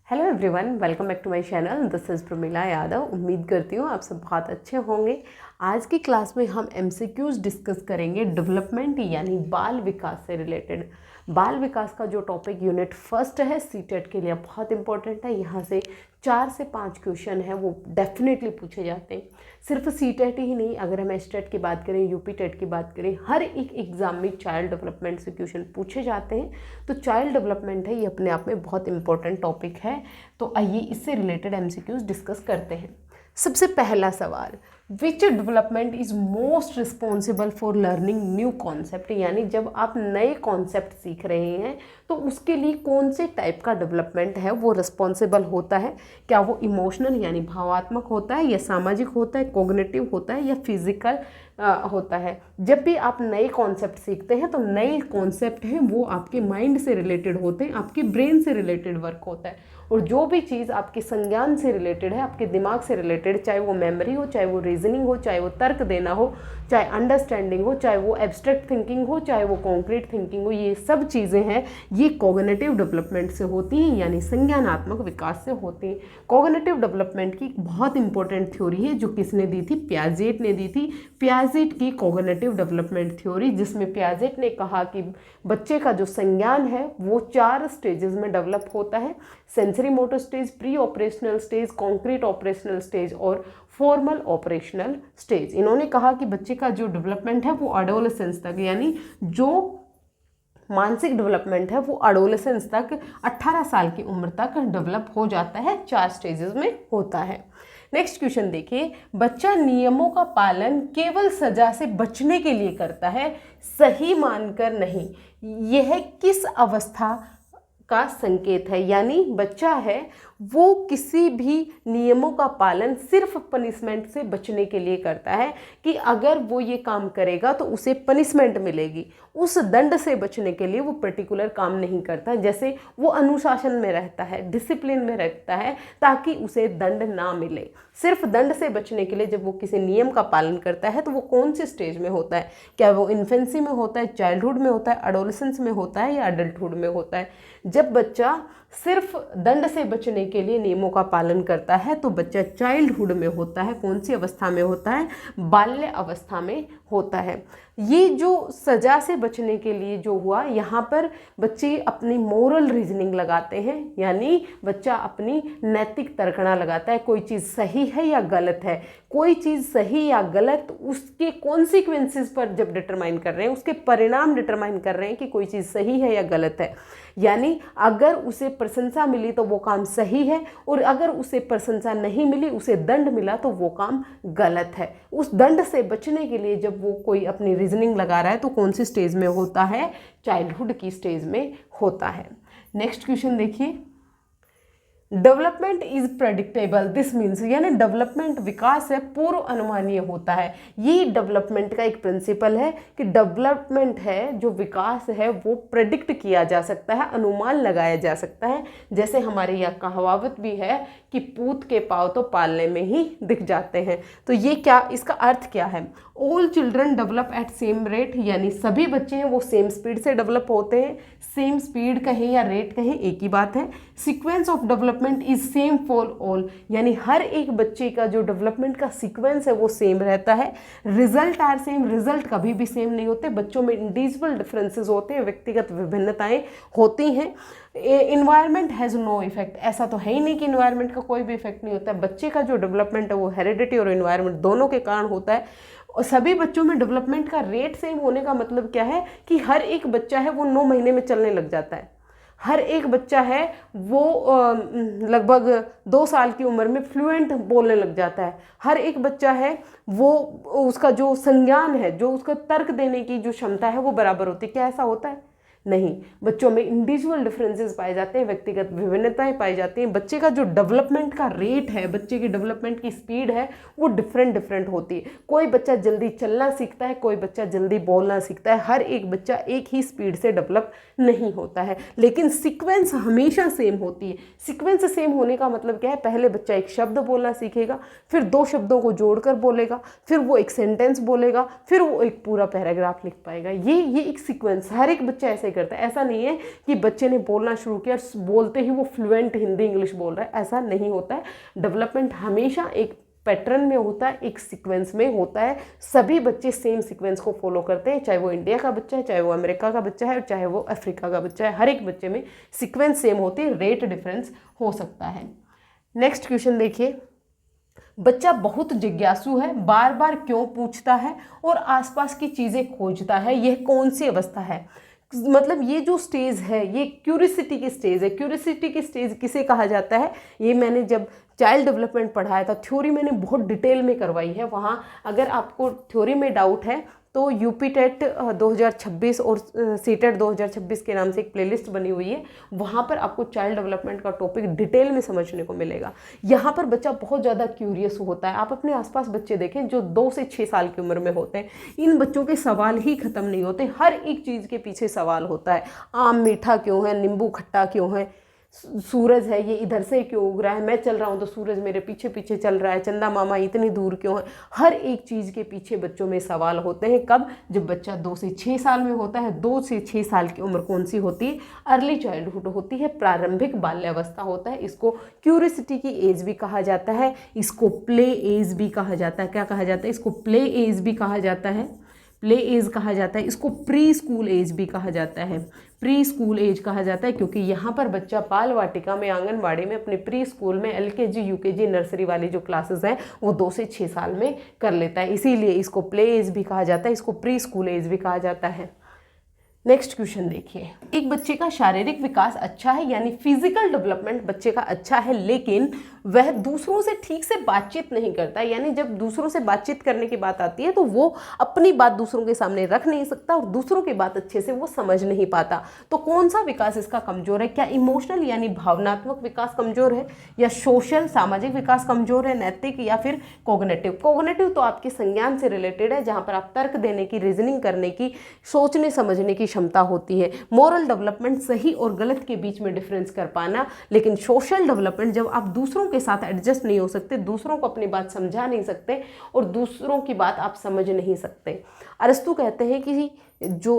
Hello everyone, welcome back to my channel. This is Pramila Yadav. उम्मीद करती हूँ आप सब बहुत अच्छे होंगे। आज की क्लास में हम एमसीक्यूज डिस्कस करेंगे डेवलपमेंट यानी बाल विकास से रिलेटेड। बाल विकास का जो टॉपिक यूनिट फर्स्ट है सीटेट के लिए बहुत इंपॉर्टेंट है। यहाँ से 4 से 5 क्वेश्चन है वो डेफिनेटली पूछे जाते हैं। सिर्फ सीटेट ही नहीं, अगर हम एसटेट की बात करें, यूपी टेट की बात करें, हर एक एग्जाम में चाइल्ड डेवलपमेंट से क्वेश्चन पूछे जाते हैं। तो चाइल्ड डेवलपमेंट है, ये अपने आप में बहुत इंपॉर्टेंट टॉपिक है। तो आइए इससे रिलेटेड एमसीक्यूज डिस्कस करते हैं। सबसे पहला सवाल, विच development is most responsible for learning new concept, यानी जब आप नए कॉन्सेप्ट सीख रहे हैं तो उसके लिए कौन से टाइप का डेवलपमेंट है वो रिस्पॉन्सिबल होता है। क्या वो इमोशनल यानी भावात्मक होता है, या सामाजिक होता है, कॉग्निटिव होता है, या फिजिकल होता है। जब भी आप नए कॉन्सेप्ट सीखते हैं तो नए कॉन्सेप्ट हैं वो आपके माइंड से रिलेटेड होते हैं, आपके ब्रेन से रिलेटेड वर्क होता है। और जो भी चीज़ आपके संज्ञान से रिलेटेड है, आपके दिमाग से रिलेटेड, चाहे वो मेमोरी हो, चाहे वो रीजनिंग हो, चाहे वो तर्क देना हो, चाहे अंडरस्टैंडिंग हो, चाहे वो एब्स्ट्रैक्ट थिंकिंग हो, चाहे वो कॉन्क्रीट थिंकिंग हो, ये सब चीज़ें हैं ये कॉग्निटिव डेवलपमेंट से होती हैं, यानी संज्ञानात्मक विकास से होती हैं। कॉग्निटिव डेवलपमेंट की बहुत इंपॉर्टेंट थ्योरी है जो किसने दी थी, पियाजेट ने दी थी। पियाजेट की कॉग्निटिव डेवलपमेंट थ्योरी, जिसमें पियाजेट ने कहा कि बच्चे का जो संज्ञान है वो 4 स्टेजेस में डेवलप होता है। Sensory motor stage, pre operational stage, concrete operational stage और फॉर्मल ऑपरेशनल स्टेज। इन्होंने कहा कि बच्चे का जो डेवलपमेंट है वो एडोलेसेंस तक, यानी जो मानसिक डेवलपमेंट है वो एडोलेसेंस तक 18 साल की उम्र तक डेवलप हो जाता है, 4 स्टेजेस में होता है। नेक्स्ट क्वेश्चन देखिए, बच्चा नियमों का पालन केवल सजा से बचने के लिए करता है, सही मानकर नहीं। यह किस अवस्था का संकेत है, यानी बच्चा है वो किसी भी नियमों का पालन सिर्फ पनिशमेंट से बचने के लिए करता है कि अगर वो ये काम करेगा तो उसे पनिशमेंट मिलेगी, उस दंड से बचने के लिए वो पर्टिकुलर काम नहीं करता। जैसे वो अनुशासन में रहता है, डिसिप्लिन में रहता है ताकि उसे दंड ना मिले। सिर्फ दंड से बचने के लिए जब वो किसी नियम का पालन करता है तो वो कौन से स्टेज में होता है, क्या वो इन्फेंसी में होता है, चाइल्डहुड में होता है, एडोलेसेंस में होता है, या अडल्टहुड में होता है। जब बच्चा सिर्फ दंड से बचने के लिए नियमों का पालन करता है तो बच्चा चाइल्डहुड में होता है। कौन सी अवस्था में होता है, बाल्य अवस्था में होता है। ये जो सजा से बचने के लिए जो हुआ, यहाँ पर बच्चे अपनी मोरल रीजनिंग लगाते हैं, यानी बच्चा अपनी नैतिक तर्कणा लगाता है, कोई चीज़ सही है या गलत है। कोई चीज़ सही या गलत उसके कॉन्सिक्वेंसेस पर जब डिटरमाइन कर रहे हैं, उसके परिणाम डिटरमाइन कर रहे हैं कि कोई चीज़ सही है या गलत है। यानी अगर उसे प्रशंसा मिली तो वो काम सही है, और अगर उसे प्रशंसा नहीं मिली, उसे दंड मिला तो वो काम गलत है। उस दंड से बचने के लिए जब वो कोई अपनी रीजनिंग लगा रहा है तो कौन सी स्टेज में होता है, चाइल्डहुड की स्टेज में होता है। नेक्स्ट क्वेश्चन देखिए, development is predictable, this means, यानी डेवलपमेंट विकास है पूर्व अनुमानीय होता है। ये डेवलपमेंट का एक प्रिंसिपल है कि डेवलपमेंट है जो विकास है वो प्रेडिक्ट किया जा सकता है, अनुमान लगाया जा सकता है। जैसे हमारे यहाँ कहावत भी है कि पूत के पाँव तो पालने में ही दिख जाते हैं। तो ये क्या, इसका अर्थ क्या है, all children develop at same rate, यानी सभी बच्चे हैं वो सेम स्पीड से डेवलप होते हैं। सेम स्पीड कहें या रेट कहें एक ही बात है। Sequence of development is same for all, यानी हर एक बच्चे का जो डेवलपमेंट का सीक्वेंस है वो सेम रहता है। रिजल्ट आर सेम, रिजल्ट कभी भी सेम नहीं होते, बच्चों में इंडिविजुअल डिफरेंसेस होते हैं, व्यक्तिगत विभिन्नताएं होती हैं। इन्वायरमेंट हैज़ नो इफेक्ट, ऐसा तो है ही नहीं कि इन्वायरमेंट का कोई भी इफेक्ट नहीं होता है। बच्चे का जो डेवलपमेंट है वो हेरिडिटी और इन्वायरमेंट दोनों के कारण होता है। और सभी बच्चों में डेवलपमेंट का रेट सेम होने का मतलब क्या है कि हर एक बच्चा है वो 9 महीने में चलने लग जाता है। हर एक बच्चा है वो लगभग 2 साल की उम्र में फ्लुएंट बोलने लग जाता है। हर एक बच्चा है वो उसका जो संज्ञान है, जो उसका तर्क देने की जो क्षमता है वो बराबर होती है। क्या ऐसा होता है? नहीं, बच्चों में इंडिविजुअल डिफरेंसेस पाए जाते हैं, व्यक्तिगत विभिन्नताएं पाई जाती हैं। बच्चे का जो डेवलपमेंट का रेट है, बच्चे की डेवलपमेंट की स्पीड है वो डिफरेंट होती है। कोई बच्चा जल्दी चलना सीखता है, कोई बच्चा जल्दी बोलना सीखता है। हर एक बच्चा एक ही स्पीड से डेवलप नहीं होता है, लेकिन सीक्वेंस हमेशा सेम होती है। सीक्वेंस सेम होने का मतलब क्या है, पहले बच्चा एक शब्द बोलना सीखेगा, फिर 2 शब्दों को जोड़कर बोलेगा, फिर वो एक सेंटेंस बोलेगा, फिर वो एक पूरा पैराग्राफ लिख पाएगा। ये एक सीक्वेंस हर एक बच्चा ऐसे करता है। ऐसा नहीं है कि बच्चे ने बोलना शुरू किया और बोलते ही वो फ्लुएंट हिंदी इंग्लिश बोल रहा है, ऐसा नहीं होता है। डेवलपमेंट हमेशा एक पैटर्न में होता है, एक सीक्वेंस में होता है। सभी बच्चे सेम सीक्वेंस को फॉलो करते हैं, चाहे वो इंडिया का बच्चा है, चाहे वो अमेरिका का बच्चा है, और चाहे वो अफ्रीका का बच्चा है। हर एक बच्चे में सीक्वेंस सेम होती है, रेट डिफरेंस हो सकता है। नेक्स्ट क्वेश्चन देखिए, बच्चा बहुत जिज्ञासु है, बार बार क्यों पूछता है और आसपास की चीज़ें खोजता है, यह कौन सी अवस्था है? मतलब ये जो स्टेज है ये क्यूरियोसिटी की स्टेज है। क्यूरियोसिटी की स्टेज किसे कहा जाता है? ये मैंने जब चाइल्ड डेवलपमेंट पढ़ाया था, थ्योरी मैंने बहुत डिटेल में करवाई है। वहाँ अगर आपको थ्योरी में डाउट है तो यूपी टेट 2026 और सीटेट 2026 के नाम से एक प्लेलिस्ट बनी हुई है, वहाँ पर आपको चाइल्ड डेवलपमेंट का टॉपिक डिटेल में समझने को मिलेगा। यहाँ पर बच्चा बहुत ज़्यादा क्यूरियस होता है। आप अपने आसपास बच्चे देखें जो 2 से 6 साल की उम्र में होते हैं, इन बच्चों के सवाल ही ख़त्म नहीं होते, हर एक चीज़ के पीछे सवाल होता है। आम मीठा क्यों है, नींबू खट्टा क्यों है, सूरज है ये इधर से क्यों उग रहा है, मैं चल रहा हूँ तो सूरज मेरे पीछे पीछे चल रहा है, चंदा मामा इतनी दूर क्यों है। हर एक चीज़ के पीछे बच्चों में सवाल होते हैं। कब? जब बच्चा 2 से 6 साल में होता है। 2 से 6 साल की उम्र कौन सी होती है? अर्ली चाइल्डहुड होती है, प्रारंभिक बाल्यावस्था होता है। इसको क्यूरियोसिटी की एज भी कहा जाता है, इसको प्ले एज भी कहा जाता है। क्या कहा जाता है? इसको प्ले एज भी कहा जाता है, प्ले एज कहा जाता है। इसको प्री स्कूल एज भी कहा जाता है, प्री स्कूल एज कहा जाता है, क्योंकि यहाँ पर बच्चा बाल वाटिका में, आंगनबाड़ी में, अपने प्री स्कूल में एलकेजी यूकेजी नर्सरी वाली जो क्लासेस हैं वो 2 से 6 साल में कर लेता है, इसीलिए इसको प्ले एज भी कहा जाता है, इसको प्री स्कूल एज भी कहा जाता है। नेक्स्ट क्वेश्चन देखिए, एक बच्चे का शारीरिक विकास अच्छा है यानी फिजिकल डेवलपमेंट बच्चे का अच्छा है, लेकिन वह दूसरों से ठीक से बातचीत नहीं करता। यानी जब दूसरों से बातचीत करने की बात आती है तो वो अपनी बात दूसरों के सामने रख नहीं सकता और दूसरों की बात अच्छे से वो समझ नहीं पाता। तो कौन सा विकास इसका कमजोर है? क्या इमोशनल यानी भावनात्मक विकास कमजोर है, या सोशल सामाजिक विकास कमजोर है, नैतिक, या फिर कॉग्निटिव? कॉग्निटिव तो आपके संज्ञान से रिलेटेड है, जहाँ पर आप तर्क देने की, रीजनिंग करने की, सोचने समझने की क्षमता होती है। मोरल डेवलपमेंट सही और गलत के बीच में डिफरेंस कर पाना। लेकिन सोशल डेवलपमेंट जब आप दूसरों के साथ एडजस्ट नहीं हो सकते, दूसरों को अपनी बात समझा नहीं सकते और दूसरों की बात आप समझ नहीं सकते। अरस्तु कहते हैं कि जो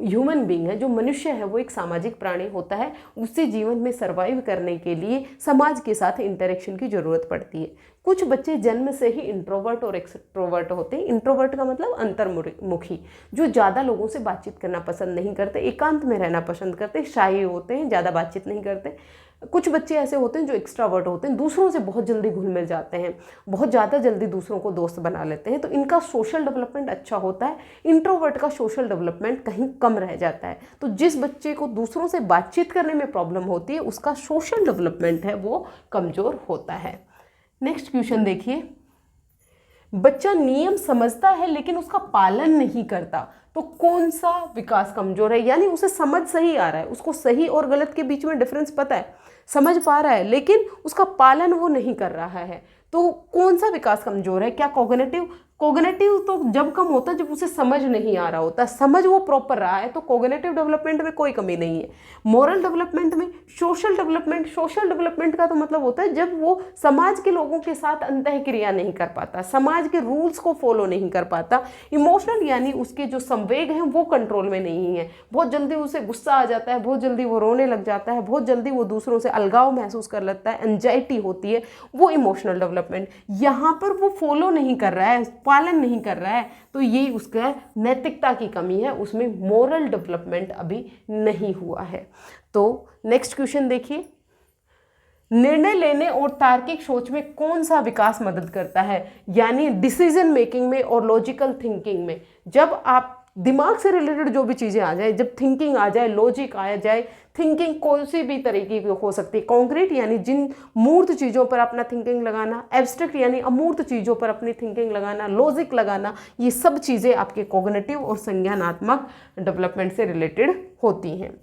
ह्यूमन बीइंग है, जो मनुष्य है, वो एक सामाजिक प्राणी होता है। उससे जीवन में सर्वाइव करने के लिए समाज के साथ इंटरेक्शन की ज़रूरत पड़ती है। कुछ बच्चे जन्म से ही इंट्रोवर्ट और एक्सट्रोवर्ट होते हैं। इंट्रोवर्ट का मतलब अंतर्मुखी, जो ज़्यादा लोगों से बातचीत करना पसंद नहीं करते, एकांत में रहना पसंद करते, शाय होते हैं, ज़्यादा बातचीत नहीं करते। कुछ बच्चे ऐसे होते हैं जो एक्स्ट्रावर्ट होते हैं, दूसरों से बहुत जल्दी घुल मिल जाते हैं, बहुत ज़्यादा जल्दी दूसरों को दोस्त बना लेते हैं, तो इनका सोशल डेवलपमेंट अच्छा होता है। इंट्रोवर्ट का सोशल डेवलपमेंट कहीं कम रह जाता है। तो जिस बच्चे को दूसरों से बातचीत करने में प्रॉब्लम होती है उसका सोशल डेवलपमेंट है वो कमज़ोर होता है। नेक्स्ट क्वेश्चन देखिए, बच्चा नियम समझता है लेकिन उसका पालन नहीं करता, तो कौन सा विकास कमजोर है? यानी उसे समझ सही आ रहा है, उसको सही और गलत के बीच में डिफरेंस पता है, समझ पा रहा है, लेकिन उसका पालन वो नहीं कर रहा है, तो कौन सा विकास कमजोर है? क्या कॉग्निटिव? कॉग्निटिव तो जब कम होता है जब उसे समझ नहीं आ रहा होता, समझ वो प्रॉपर रहा है तो कॉग्निटिव डेवलपमेंट में कोई कमी नहीं है। मोरल डेवलपमेंट में, सोशल डेवलपमेंट का तो मतलब होता है जब वो समाज के लोगों के साथ अंतःक्रिया नहीं कर पाता, समाज के रूल्स को फॉलो नहीं कर पाता। इमोशनल यानी उसके जो संवेग हैं वो कंट्रोल में नहीं है, बहुत जल्दी उसे गुस्सा आ जाता है, बहुत जल्दी वो रोने लग जाता है, बहुत जल्दी वो दूसरों से अलगाव महसूस कर लेता है, एंजाइटी होती है, वो इमोशनल डेवलपमेंट। यहाँ पर वो फॉलो नहीं कर रहा है, पालन नहीं कर रहा है, तो ये उसका नैतिकता की कमी है, उसमें मोरल डेवलपमेंट अभी नहीं हुआ है। तो नेक्स्ट क्वेश्चन देखिए, निर्णय लेने और तार्किक सोच में कौन सा विकास मदद करता है? यानी डिसीजन मेकिंग में और लॉजिकल थिंकिंग में। जब आप दिमाग से रिलेटेड जो भी चीज़ें आ जाए, जब थिंकिंग आ जाए, लॉजिक आ जाए, थिंकिंग कोई सी भी तरीके की हो सकती है। कॉन्क्रीट यानी जिन मूर्त चीज़ों पर अपना थिंकिंग लगाना, एब्स्ट्रैक्ट यानी अमूर्त चीज़ों पर अपनी थिंकिंग लगाना, लॉजिक लगाना, ये सब चीज़ें आपके कॉग्निटिव और संज्ञानात्मक डेवलपमेंट से रिलेटेड होती हैं।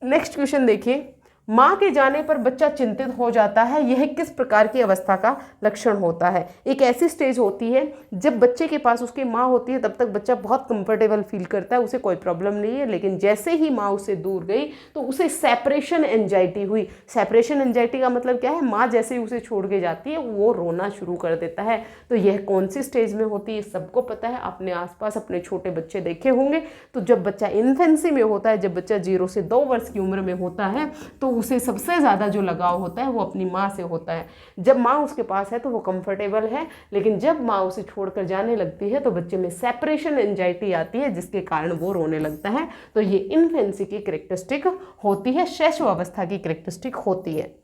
नेक्स्ट क्वेश्चन देखिए, माँ के जाने पर बच्चा चिंतित हो जाता है, यह किस प्रकार की अवस्था का लक्षण होता है? एक ऐसी स्टेज होती है जब बच्चे के पास उसकी माँ होती है, तब तक बच्चा बहुत कंफर्टेबल फील करता है, उसे कोई प्रॉब्लम नहीं है, लेकिन जैसे ही माँ उससे दूर गई तो उसे सेपरेशन एंजाइटी हुई। सेपरेशन एंजाइटी का मतलब क्या है? माँ जैसे ही उसे छोड़ के जाती है वो रोना शुरू कर देता है। तो यह कौन सी स्टेज में होती है? सबको पता है, अपने आसपास अपने छोटे बच्चे देखे होंगे। तो जब बच्चा इन्फेंसी में होता है, जब बच्चा 0 से 2 वर्ष की उम्र में होता है, तो उसे सबसे ज़्यादा जो लगाव होता है वो अपनी माँ से होता है। जब माँ उसके पास है तो वो कंफर्टेबल है, लेकिन जब माँ उसे छोड़कर जाने लगती है तो बच्चे में सेपरेशन एंजाइटी आती है, जिसके कारण वो रोने लगता है। तो ये इन्फेंसी की कैरेक्टरिस्टिक होती है, शैशव अवस्था की कैरेक्टरिस्टिक होती है।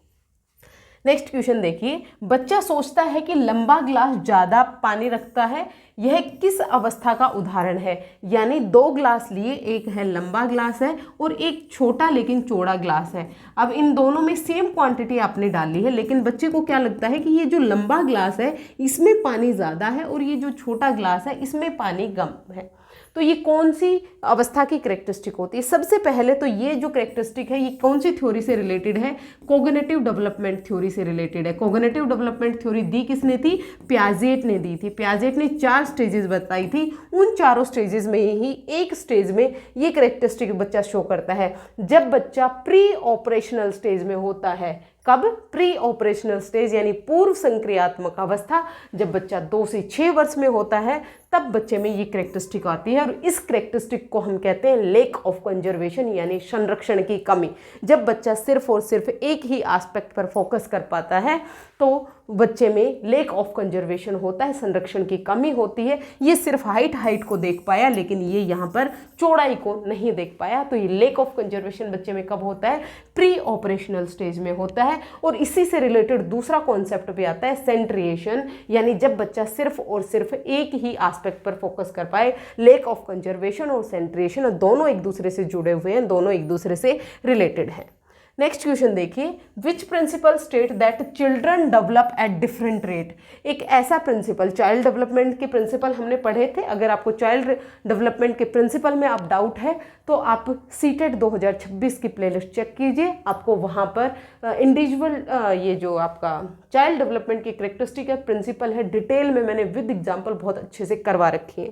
नेक्स्ट क्वेश्चन देखिए, बच्चा सोचता है कि लंबा ग्लास ज़्यादा पानी रखता है, यह किस अवस्था का उदाहरण है? यानी 2 ग्लास लिए, एक है लंबा ग्लास है और एक छोटा लेकिन चौड़ा ग्लास है। अब इन दोनों में सेम क्वांटिटी आपने डाली है, लेकिन बच्चे को क्या लगता है कि ये जो लंबा ग्लास है इसमें पानी ज़्यादा है और ये जो छोटा ग्लास है इसमें पानी कम है। तो ये कौन सी अवस्था की कैरेक्टरिस्टिक होती है? सबसे पहले तो ये जो कैरेक्टरिस्टिक है ये कौन सी थ्योरी से रिलेटेड है? कोग्निटिव डेवलपमेंट थ्योरी से रिलेटेड है। कोग्निटिव डेवलपमेंट थ्योरी दी किसने थी? पियाजेट ने दी थी। पियाजेट ने 4 स्टेजेस बताई थी, उन चारों स्टेजेस में ही एक स्टेज में ये कैरेक्टरिस्टिक बच्चा शो करता है, जब बच्चा प्री ऑपरेशनल स्टेज में होता है। कब? प्री ऑपरेशनल स्टेज यानी पूर्व संक्रियात्मक अवस्था, जब बच्चा 2 से 6 वर्ष में होता है तब बच्चे में ये कैरेक्टरिस्टिक आती है। और इस कैरेक्टरिस्टिक को हम कहते हैं लेक ऑफ कंजर्वेशन यानी संरक्षण की कमी। जब बच्चा सिर्फ और सिर्फ एक ही एस्पेक्ट पर फोकस कर पाता है तो बच्चे में लेक ऑफ कंजर्वेशन होता है, संरक्षण की कमी होती है। ये सिर्फ हाइट को देख पाया, लेकिन ये यहाँ पर चौड़ाई को नहीं देख पाया। तो ये लेक ऑफ कंजर्वेशन बच्चे में कब होता है? प्री ऑपरेशनल स्टेज में होता है। और इसी से रिलेटेड दूसरा कॉन्सेप्ट भी आता है सेंट्रिएशन, यानी जब बच्चा सिर्फ और सिर्फ एक ही एस्पेक्ट पर फोकस कर पाए। लेक ऑफ कंजर्वेशन और सेंट्रिएशन दोनों एक दूसरे से जुड़े हुए हैं, दोनों एक दूसरे से रिलेटेड हैं। नेक्स्ट क्वेश्चन देखिए, which principle state that children develop at different rate? एक ऐसा प्रिंसिपल, चाइल्ड डेवलपमेंट के प्रिंसिपल हमने पढ़े थे। अगर आपको चाइल्ड डेवलपमेंट के प्रिंसिपल में आप डाउट है तो आप सीटेट 2026 की प्लेलिस्ट चेक कीजिए, आपको वहाँ पर इंडिविजुअल ये जो आपका चाइल्ड डेवलपमेंट की कैरेक्टरिस्टिक है, प्रिंसिपल है, डिटेल में मैंने विद एग्जाम्पल बहुत अच्छे से करवा रखी है।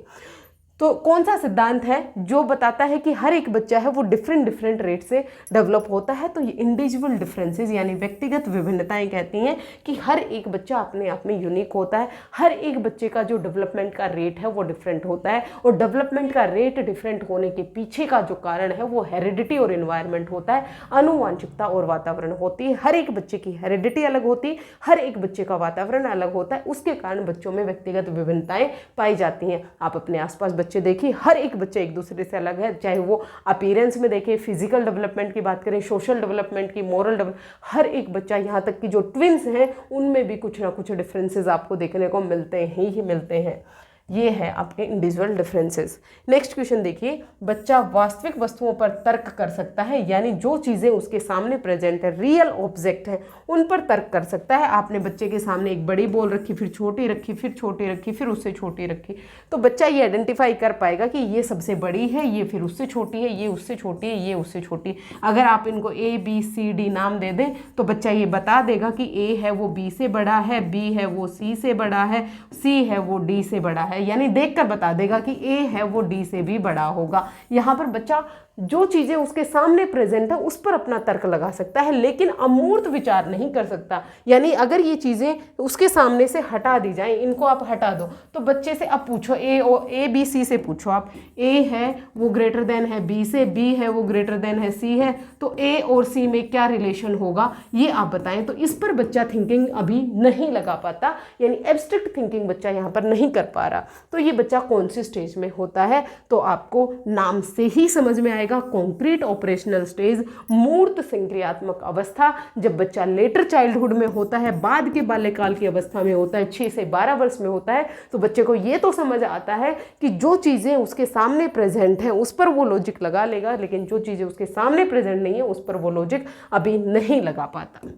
तो कौन सा सिद्धांत है जो बताता है कि हर एक बच्चा है वो डिफरेंट रेट से डेवलप होता है? तो ये इंडिविजुअल डिफरेंसेस यानी व्यक्तिगत विभिन्नताएं कहती हैं कि हर एक बच्चा अपने आप में यूनिक होता है। हर एक बच्चे का जो डेवलपमेंट का रेट है वो डिफरेंट होता है, और डेवलपमेंट का रेट डिफरेंट होने के पीछे का जो कारण है वो हेरिडिटी और एनवायरनमेंट होता है, आनुवांशिकता और वातावरण होती है। हर एक बच्चे की हेरिडिटी अलग होती है, हर एक बच्चे का वातावरण अलग होता है, उसके कारण बच्चों में व्यक्तिगत विभिन्नताएं पाई जाती हैं। आप अपने आसपास बच्चे देखिए, हर एक बच्चा एक दूसरे से अलग है, चाहे वो अपीयरेंस में देखें, फिजिकल डेवलपमेंट की बात करें, सोशल डेवलपमेंट की, मोरल डेवलपमेंट, हर एक बच्चा, यहाँ तक कि जो ट्विंस हैं उनमें भी कुछ ना कुछ डिफरेंसेस आपको देखने को मिलते ही मिलते हैं। ये है आपके इंडिविजुअल डिफरेंसेस। नेक्स्ट क्वेश्चन देखिए, बच्चा वास्तविक वस्तुओं पर तर्क कर सकता है, यानी जो चीज़ें उसके सामने प्रेजेंट है, रियल ऑब्जेक्ट है, उन पर तर्क कर सकता है। आपने बच्चे के सामने एक बड़ी बॉल रखी, फिर छोटी रखी, फिर छोटी रखी, फिर उससे छोटी रखी, तो बच्चा ये आइडेंटिफाई कर पाएगा कि ये सबसे बड़ी है, ये फिर उससे छोटी है, ये उससे छोटी है, ये उससे छोटी। अगर आप इनको ABCD नाम दे दें तो बच्चा ये बता देगा कि A है वो B से बड़ा है, B है वो C से बड़ा है, C है वो D से बड़ा है, यानी देखकर बता देगा कि A है वो D से भी बड़ा होगा। यहाँ पर बच्चा जो चीज़ें उसके सामने प्रेजेंट है उस पर अपना तर्क लगा सकता है, लेकिन अमूर्त विचार नहीं कर सकता। यानी अगर ये चीज़ें उसके सामने से हटा दी जाएं, इनको आप हटा दो, तो बच्चे से अब पूछो A B C से पूछो आप, A है वो ग्रेटर देन है B से, B है वो ग्रेटर देन है C है, तो A और C में क्या रिलेशन होगा ये आप बताएं। तो इस पर बच्चा थिंकिंग अभी नहीं लगा पाता, यानी एब्स्ट्रैक्ट थिंकिंग बच्चा यहाँ पर नहीं कर पा रहा। तो ये बच्चा कौन सी स्टेज में होता है? तो आपको नाम से ही समझ में आएगा, कॉन्क्रीट ऑपरेशनल स्टेज, मूर्त संक्रियात्मक अवस्था। जब बच्चा लेटर चाइल्डहुड में होता है, बाद के बाल्यकाल की अवस्था में होता है, 6 से 12 वर्ष में होता है, तो बच्चे को ये तो समझ आता है कि जो चीज़ें उसके सामने प्रेजेंट हैं उस पर वो लॉजिक लगा लेगा, लेकिन जो चीज़ें उसके सामने प्रेजेंट नहीं है उस पर वो लॉजिक अभी नहीं लगा पाता।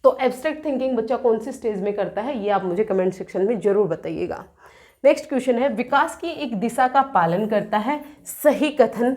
तो एब्स्ट्रैक्ट थिंकिंग बच्चा कौन सी स्टेज में करता है ये आप मुझे कमेंट सेक्शन में जरूर बताइएगा। नेक्स्ट क्वेश्चन है, विकास की एक दिशा का पालन करता है, सही कथन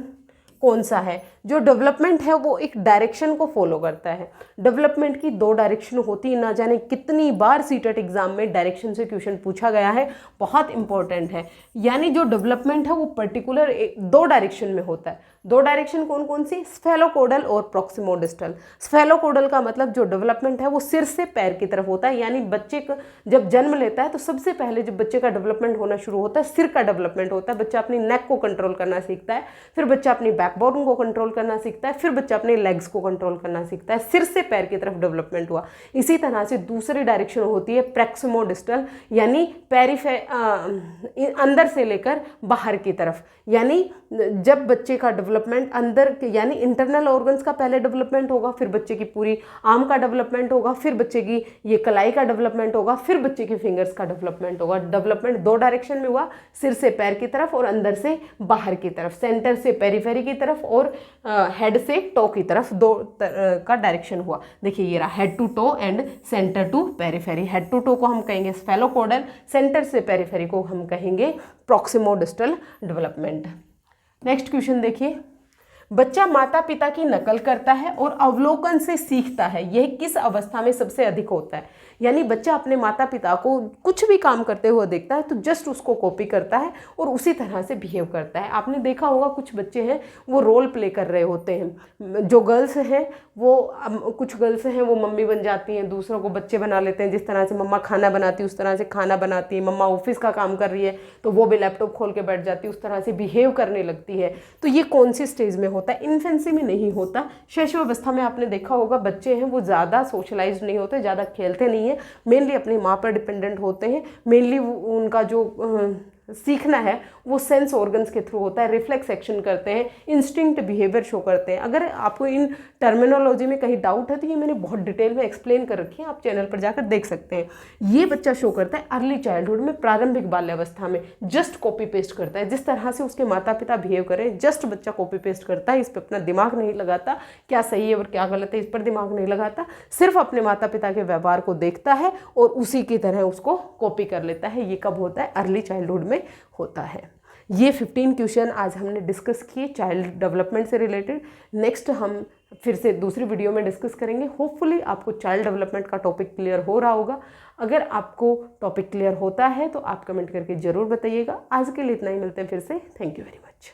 कौन सा है? जो डेवलपमेंट है वो एक डायरेक्शन को फॉलो करता है। डेवलपमेंट की 2 डायरेक्शन होती है, ना जाने कितनी बार सीटेट एग्जाम में डायरेक्शन से क्वेश्चन पूछा गया है, बहुत इंपॉर्टेंट है। यानी जो डेवलपमेंट है वो पर्टिकुलर 2 डायरेक्शन में होता है। 2 डायरेक्शन कौन कौन सी? स्फेलोकोडल और प्रॉक्सिमोडिस्टल। स्फेलोकोडल का मतलब जो डेवलपमेंट है वो सिर से पैर की तरफ होता है, यानी बच्चे को जब जन्म लेता है तो सबसे पहले जब बच्चे का डेवलपमेंट होना शुरू होता है सिर का डेवलपमेंट होता है। बच्चा अपनी नेक को कंट्रोल करना सीखता है, फिर बच्चा अपनी बैकबोन को कंट्रोल करना सीखता है, फिर बच्चा अपने लेग्स को कंट्रोल करना सीखता है। सिर से पैर की तरफ डेवलपमेंट हुआ। इसी तरह से दूसरी डायरेक्शन होती है प्रैक्सिमोडिस्टल, यानी अंदर से लेकर बाहर की तरफ। यानी जब बच्चे का डेवलपमेंट अंदर यानी इंटरनल ऑर्गन्स का पहले डेवलपमेंट होगा, फिर बच्चे की पूरी आर्म का डेवलपमेंट होगा, फिर बच्चे की ये कलाई का डेवलपमेंट होगा, फिर बच्चे की फिंगर्स का डेवलपमेंट होगा। डेवलपमेंट 2 डायरेक्शन में हुआ, सिर से पैर की तरफ और अंदर से बाहर की तरफ, सेंटर से पेरिफेरी की तरफ और हेड से टो की तरफ 2 का डायरेक्शन हुआ। देखिए ये रहा head to toe and centre to periphery. Head to toe को हम कहेंगे स्फेलोकोडल, सेंटर से पेरिफेरी को हम कहेंगे प्रॉक्सिमोडिस्टल डेवलपमेंट। नेक्स्ट क्वेश्चन देखिए, बच्चा माता पिता की नकल करता है और अवलोकन से सीखता है, यह किस अवस्था में सबसे अधिक होता है? यानी बच्चा अपने माता पिता को कुछ भी काम करते हुए देखता है तो जस्ट उसको कॉपी करता है और उसी तरह से बिहेव करता है। आपने देखा होगा कुछ बच्चे हैं वो रोल प्ले कर रहे होते हैं। जो गर्ल्स हैं वो कुछ गर्ल्स हैं वो मम्मी बन जाती हैं, दूसरों को बच्चे बना लेते हैं। जिस तरह से मम्मा खाना बनाती है उस तरह से खाना बनाती है, मम्मा ऑफिस का काम कर रही है तो वो भी लैपटॉप खोल के बैठ जाती है, उस तरह से बिहेव करने लगती है। तो ये कौन सी स्टेज में होता है? इन्फेंसी में नहीं होता। शैशवावस्था में आपने देखा होगा बच्चे हैं वो ज़्यादा सोशलाइज नहीं होते, ज़्यादा खेलते नहीं है, मेनली अपनी माँ पर डिपेंडेंट होते हैं। मेनली उनका जो सीखना है वो सेंस ऑर्गन्स के थ्रू होता है, रिफ्लेक्स एक्शन करते हैं, इंस्टिंक्ट बिहेवियर शो करते हैं। अगर आपको इन टर्मिनोलॉजी में कहीं डाउट है तो ये मैंने बहुत डिटेल में एक्सप्लेन कर रखी है, आप चैनल पर जाकर देख सकते हैं। ये बच्चा शो करता है अर्ली चाइल्डहुड में, प्रारंभिक बाल्यावस्था में जस्ट कॉपी पेस्ट करता है। जिस तरह से उसके माता पिता बिहेव करें जस्ट बच्चा कॉपी पेस्ट करता है, इस पर अपना दिमाग नहीं लगाता, क्या सही है और क्या गलत है इस पर दिमाग नहीं लगाता, सिर्फ अपने माता पिता के व्यवहार को देखता है और उसी की तरह उसको कॉपी कर लेता है। ये कब होता है? अर्ली चाइल्डहुड में होता है। ये 15 क्वेश्चन आज हमने डिस्कस किए चाइल्ड डेवलपमेंट से रिलेटेड। नेक्स्ट हम फिर से दूसरी वीडियो में डिस्कस करेंगे। होपफुली आपको चाइल्ड डेवलपमेंट का टॉपिक क्लियर हो रहा होगा। अगर आपको टॉपिक क्लियर होता है तो आप कमेंट करके ज़रूर बताइएगा। आज के लिए इतना ही, मिलते हैं फिर से। Thank you very much.